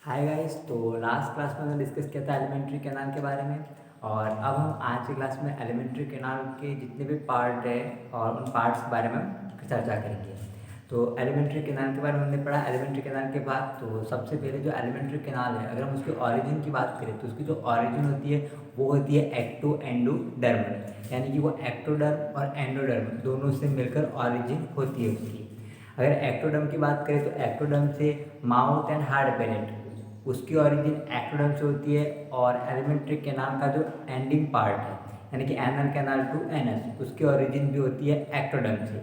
Hi guys. तो last class में हमने डिस्कस किया था एलिमेंट्री कैनाल के बारे में। और अब हम आज की क्लास में एलिमेंट्री कैनाल के जितने भी पार्ट है और उन पार्ट्स के बारे में हम चर्चा करेंगे। तो एलिमेंट्री कैनाल के बारे में हमने पढ़ा। एलिमेंट्री कैनाल के बाद तो सबसे पहले जो एलिमेंट्री कैनाल है, अगर हम उसके ऑरिजिन की बात करें तो उसकी जो ऑरिजिन होती है वो होती है एक्टो एंडोडर्मल, यानी कि वो एक्टोडर्म और एंडोडर्म दोनों से मिलकर ऑरिजिन होती है उसकी। अगर एक्टोडर्म की बात करें तो एक्टोडर्म से माउथ एंड हार्ड पेरेंट, उसकी ऑरिजिन एक्टोडर्म से होती है। और एलिमेंट्री कैनाल का जो एंडिंग पार्ट है, यानी कि एनल कैनाल टू एनस, उसकी ऑरिजिन भी होती है एक्टोडर्म से।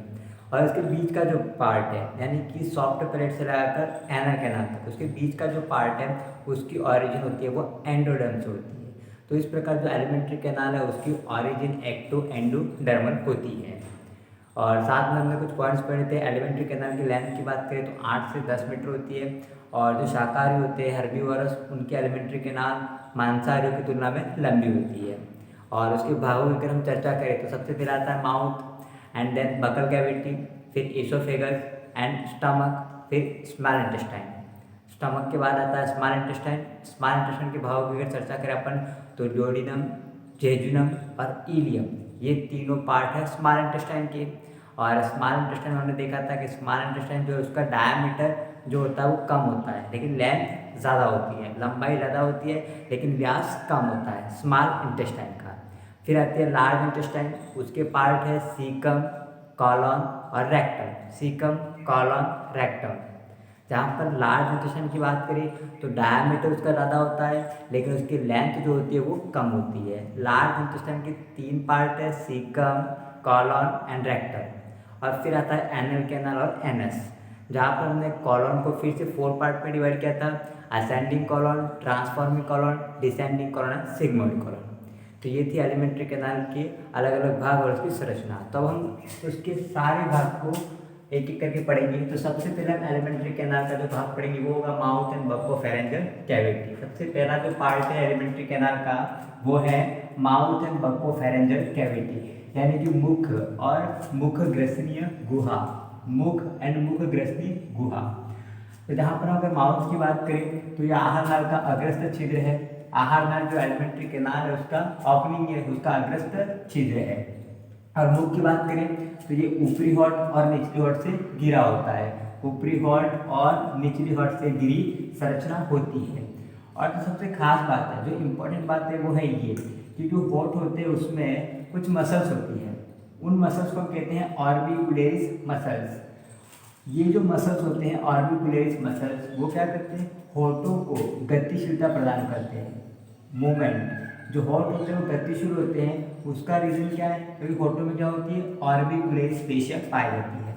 और इसके बीच का जो पार्ट है, यानी कि सॉफ्ट प्लेट से लगाकर एनल कैनाल तक, उसके बीच का जो पार्ट है उसकी ऑरिजिन होती है वो एंडोडर्म से होती है। तो इस प्रकार जो एलिमेंट्री कैनाल है उसकी ऑरिजिन एक्टो एंडोडर्मल होती है। और साथ में हमने कुछ पॉइंट्स पढ़े थे। एलिमेंट्री कैनाल की लेंथ की बात करें तो 8 से 10 मीटर होती है। और जो शाकाहारी होते हैं हर्बीवोरस, उनकी एलिमेंट्री कैनाल मांसाहारियों की तुलना में लंबी होती है। और उसके भागों की अगर हम चर्चा करें तो सबसे पहला आता है mouth, and then buccal cavity, फिर एसोफेगस एंड स्टमक, फिर स्मॉल इंटेस्टाइन। स्टमक के बाद आता है स्मॉल इंटेस्टाइन। स्मॉल इंटेस्टाइन के भागों की अगर चर्चा करें अपन तो ड्यूोडेनम, जेजुनम और इलियम, ये तीनों पार्ट है स्मॉल इंटेस्टाइन के। और स्मॉल इंटेस्टाइन हमने देखा था कि स्मॉल इंटेस्टाइन जो है उसका डायमीटर जो होता है वो कम होता है, लेकिन लेंथ ज़्यादा होती है, लंबाई ज़्यादा होती है लेकिन व्यास कम होता है स्मॉल इंटेस्टाइन का। फिर आती है लार्ज इंटेस्टाइन, उसके पार्ट है सीकम, कॉलॉन और रेक्टम। Caecum, colon, rectum. जहाँ पर लार्ज इंटेस्टाइन की बात करें तो डायमीटर उसका ज़्यादा होता है लेकिन उसकी लेंथ जो होती है वो कम होती है। लार्ज इंटेस्टाइन के 3 पार्ट है, सीकम, कॉलॉन एंड रेक्टम। और फिर आता है एनल कैनाल और एनस, जहाँ पर हमने कॉलॉन को फिर से 4 पार्ट में डिवाइड किया था, ascending colon, transforming colon, descending colon and sigmoid colon. तो ये थी एलिमेंट्री कैनाल के अलग अलग भाग और उसकी संरचना। तो अब हम उसके सारे भाग को एक एक करके पढ़ेंगे। तो सबसे पहले हम एलिमेंट्री कैनाल का जो भाग पढ़ेंगे वो होगा माउथ एंड बकोफेरेंजियल कैविटी। सबसे पहला जो पार्ट है एलिमेंट्री कैनाल का वो है माउथ एंड बकोफेरेंजियल कैविटी, यानी कि मुख और मुख ग्रसनीय गुहा। मुख एंड मुख ग्रसनीय गुहा। तो जहाँ पर अगर माउथ की बात करें तो ये आहार नाल का अग्रस्त छिद्र है। आहार नाल जो एलिमेंट्री कैनाल है उसका ओपनिंग है, उसका अग्रस्त छिद्र है। और मुख की बात करें तो ये ऊपरी हॉट और निचली हॉट से घिरा होता है। ऊपरी हॉट और निचली हॉट से घिरी संरचना होती है। और जो सबसे खास बात है, जो इम्पोर्टेंट बात है वो है ये कि जो हॉट होते हैं उसमें कुछ मसल्स होती है। उन मसल्स को कहते हैं ऑर्बिकुलेरिस मसल्स। ये जो मसल्स होते हैं ऑर्बिकुलेरिस मसल्स, वो क्या करते हैं, होठों को गतिशीलता प्रदान करते हैं, मूवमेंट। जो होठ होते हैं वो गतिशील होते हैं, उसका रीजन क्या है, क्योंकि होठों में क्या होती है, ऑर्बिकुलेरिस फेशिया पाई जाती है।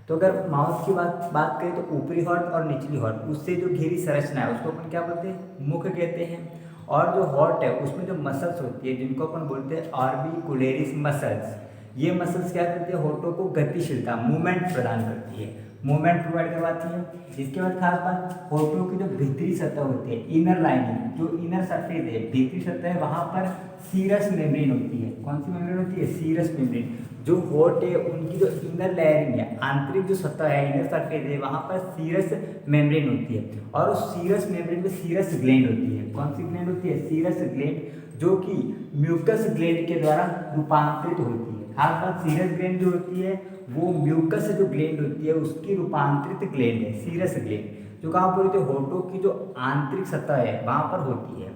तो अगर माउथ की बात करें तो ऊपरी हॉट और निचली हॉट, उससे जो घिरी संरचना है उसको अपन क्या बोलते हैं, मुख कहते हैं। और जो हॉट है उसमें जो मसल्स होती है जिनको अपन बोलते हैं ऑर्बिकुलेरिस मसल्स, ये मसल्स क्या करती है, होठों को गतिशीलता, मूवमेंट प्रदान करती है, मूवमेंट प्रोवाइड करवाती है। इसके बाद खास बात, होठों की जो भीतरी सतह होती है, इनर लाइनिंग, जो इनर सरफेस है, भीतरी सतह है, वहाँ पर सीरस मेम्ब्रेन होती है। कौन सी मेम्ब्रेन होती है, सीरस मेम्ब्रेन। जो होठ है उनकी जो इनर लेयरिंग है, आंतरिक जो सतह है, इनर सरफेस है, वहाँ पर सीरस मेम्ब्रेन होती है। और उस सीरस मेम्ब्रेन में सीरस ग्लैंड होती है। कौन सी ग्लैंड होती है, सीरस ग्लैंड, जो कि म्यूकस ग्लैंड के द्वारा रूपांतरित होती है। खास बात, सीरस ग्लैंड जो होती है वो म्यूकस जो ग्लैंड होती है उसकी रूपांतरित ग्लैंड है, सीरस ग्लैंड, जो कहाँ पर होती है, होठों की जो आंतरिक सतह है वहाँ पर होती है।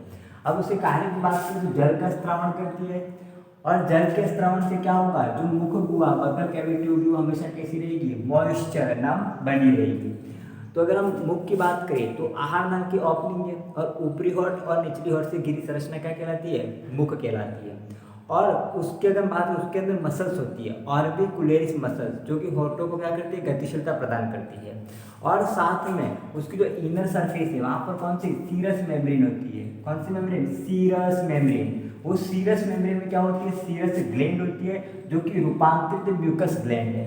अब उसे कार्य की बात करें तो जल का स्त्रावण करती है। और जल के स्त्रावण से क्या होगा, जो मुख गुहा, बकल कैविटी होगी वो हमेशा कैसी रहेगी, मॉइस्चर, नम बनी रहेगी। तो अगर हम मुख की बात करें तो आहार नाल की ओपनिंग है, और ऊपरी होठ और निचली होठ से घिरी संरचना क्या कहलाती है, मुख कहलाती है। और उसके अगर बात है उसके अंदर मसल्स होती है, ऑर्बिकुलेरिस मसल्स, जो कि होठों को क्या करती है, गतिशीलता प्रदान करती है। और साथ में उसकी जो इनर सरफेस है वहाँ पर कौन सी, सीरस मेम्ब्रेन होती है। कौन सी मेम्ब्रेन, सीरस मेम्ब्रेन। उस सीरस मेम्ब्रेन में क्या होती है, सीरस ग्लैंड होती है, जो कि रूपांतरित म्यूकस ग्लैंड है।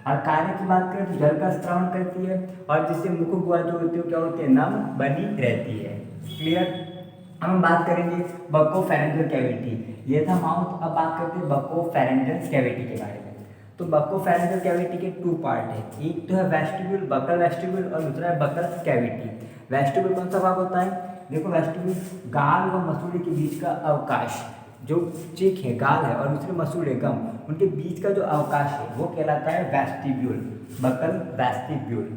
और कार्य की बात करें तो जल का स्त्रावण करती है, और जिससे मुख गुहा जो होती है क्या होती है, नम बनी रहती है। क्लियर। अब हम बात करेंगे बकोफेरेंजियल कैविटी। ये था माउथ। अब बात करते हैं बकोफेरेंजियल कैविटी के बारे में। तो बकोफेरेंजियल कैविटी के 2 पार्ट है, एक तो है वेस्टिब्यूल, बकल वेस्टिब्यूल, और दूसरा है बकल कैविटी। वेस्टिब्यूल कौन सा भाग होता है? देखो वेस्टिब्यूल गाल व मसूड़े के बीच का अवकाश, जो चेक है गाल है और दूसरे मसूड़े गम, उनके बीच का जो अवकाश है वो कहलाता है वेस्टिब्यूल, बकल वेस्टिब्यूल।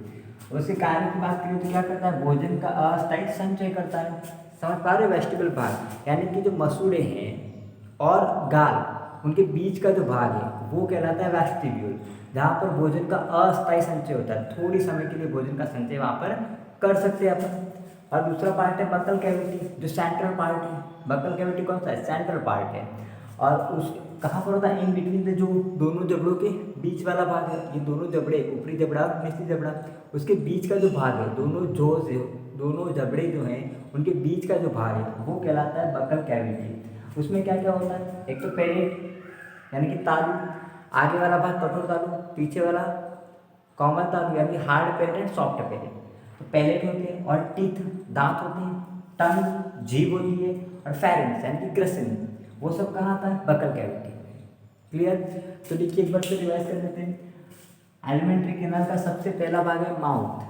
उसके कार्य की बात करें तो क्या करता है? भोजन का अस्थायी संचय करता है। समझ पा रहे हो? वेस्टिब्यूल भाग यानी कि जो मसूड़े हैं और गाल उनके बीच का जो भाग है वो कहलाता है वेस्टिब्यूल, जहाँ पर भोजन का अस्थायी संचय होता है, थोड़ी समय के लिए भोजन का संचय वहाँ पर कर सकते हैं अपन। और दूसरा पार्ट है बकल कैविटी, जो सेंट्रल पार्ट है। बकल कैविटी कौन सा है? सेंट्रल पार्ट है। और उस कहाँ पर होता है? इन बिटवीन जो दोनों जबड़ों के बीच वाला भाग है, ये दोनों जबड़े, ऊपरी जबड़ा और निचली जबड़ा, उसके बीच का जो भाग है, दोनों जोज है, दोनों जबड़े जो हैं उनके बीच का जो भाग है वो कहलाता है बकल कैविटी। उसमें क्या क्या होता है? एक तो पेलेट यानी कि तालू, आगे वाला भाग कठोर तालू, पीछे वाला कॉमन तालू यानी hard palate and soft palate. तो पैलेट होते हैं और टीथ दांत होते हैं, टंग जीभ होती है और फेरेंक्स यानी कि ग्रसनी, वो सब कहाँ आता है? Buccal cavity. क्लियर? तो देखिए एक बार से रिवाइज कर लेते हैं। एलिमेंट्री कैनाल का सबसे पहला भाग है mouth,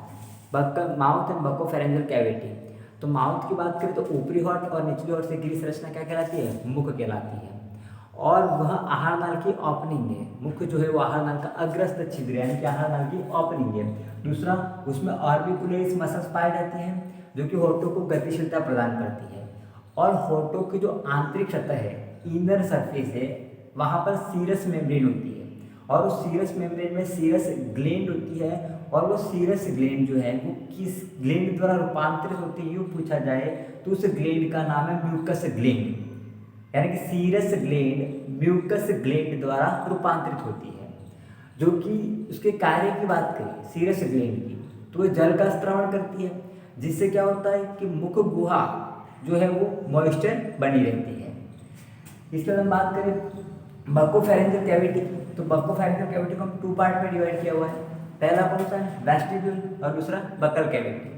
buccal mouth and buccopharyngeal cavity. तो माउथ की बात करें तो ऊपरी होठ और निचली होठ से घिरी संरचना क्या कहलाती है? मुख कहलाती है। और वह आहार नाल की ओपनिंग है। मुख्य जो है वो आहार नाल का अग्रस्त छिद्र यानी कि आहार नाल की ओपनिंग है। दूसरा, उसमें ऑर्बिकुलरिस मसल्स पाई जाती हैं जो कि होठों को गतिशीलता प्रदान करती है। और होठों की जो आंतरिक सतह है, इनर सरफेस है, वहाँ पर सीरस मेम्ब्रेन होती है। और उस सीरस मेम्ब्रेन में सीरस ग्लैंड होती है। और वो सीरस ग्लैंड जो है वो किस ग्लैंड द्वारा रूपांतरित होती है, यूँ पूछा जाए तो उस ग्लैंड का नाम है म्यूकस ग्लैंड, यानी कि सीरस ग्लैंड म्यूकस ग्लैंड द्वारा रूपांतरित होती है। जो कि उसके कार्य की बात करें सीरस ग्लैंड की, तो वह जल का स्त्रावण करती है, जिससे क्या होता है कि मुख गुहा जो है वो मॉइस्चर बनी रहती है। इसके बाद हम बात करें बकोफेरेंजियल कैविटी की, तो बकोफेरेंजियल कैविटी को हम टू पार्ट में डिवाइड किया हुआ है। पहला कौन सा है? वेस्टिब्यूल और दूसरा बकल कैविटी।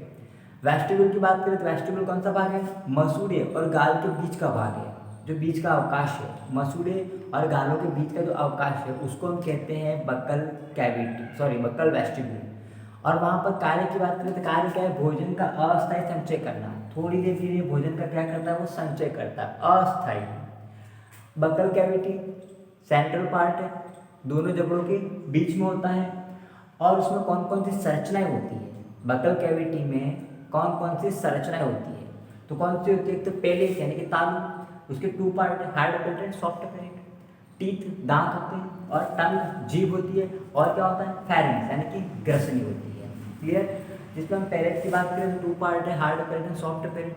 वेस्टिब्यूल की बात करें तो वेस्टिब्यूल कौन सा भाग है? मसूड़े और गाल के बीच का भाग है, जो बीच का अवकाश है, मसूड़े और गालों के बीच का जो अवकाश है उसको हम कहते हैं बकल कैविटी, बकल वेस्टिब्यूल। और वहाँ पर कार्य की बात करें तो कार्य क्या है? भोजन का अस्थायी संचय करना। थोड़ी देर के लिए भोजन का क्या करता है? वो संचय करता है, अस्थायी। बकल कैविटी सेंट्रल पार्ट है, दोनों जबड़ों के बीच में होता है। और उसमें कौन कौन सी संरचनाएं होती है? बकल कैविटी में कौन कौन सी संरचनाएं होती है? तो कौन सी होती है? एक तो पेलेट यानी कि तालू, उसके टू पार्ट है, hard palate and soft palate. Teeth दांत होते हैं और टंग जीभ होती है। और क्या होता है? फेरिंग्स यानी कि ग्रसनी होती है। क्लियर? जिसमें हम पैलेट की बात करें तो टू पार्ट है, hard palate and soft palate.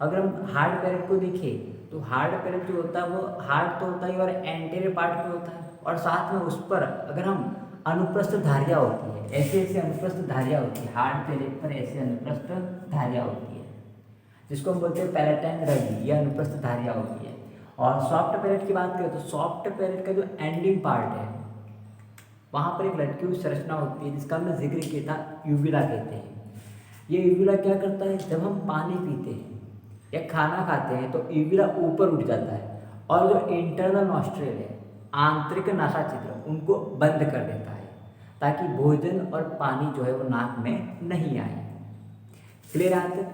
अगर हम हार्ड पैलेट को देखें तो हार्ड पैलेट जो होता है वो हार्ड तो होता है और एंटीरियर पार्ट पे होता है, और साथ में उस पर अगर हम अनुप्रस्थ धारियाँ होती है, ऐसे ऐसे अनुप्रस्थ धारियाँ होती है, हार्ड पैलेट पर ऐसे अनुप्रस्थ धारियाँ होती है, जिसको हम बोलते हैं पैलेटाइन रगी, यह अनुप्रस्थ धारियाँ होती है। और सॉफ्ट पैलेट की बात करें तो सॉफ्ट पैलेट का जो एंडिंग पार्ट है वहाँ पर एक लटकी संरचना होती है जिसका हमने जिक्र किया था, यूविला कहते हैं। ये यूविला क्या करता है? जब हम पानी पीते हैं या खाना खाते हैं तो यूविला ऊपर उठ जाता है और जो इंटरनल नॉस्ट्रिल है, आंतरिक नासा छिद्र, उनको बंद कर देता है ताकि भोजन और पानी जो है वो नाक में नहीं आए। Clear answer?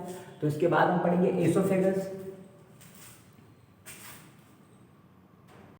तो इसके बाद हम पढ़ेंगे एसोफेगस।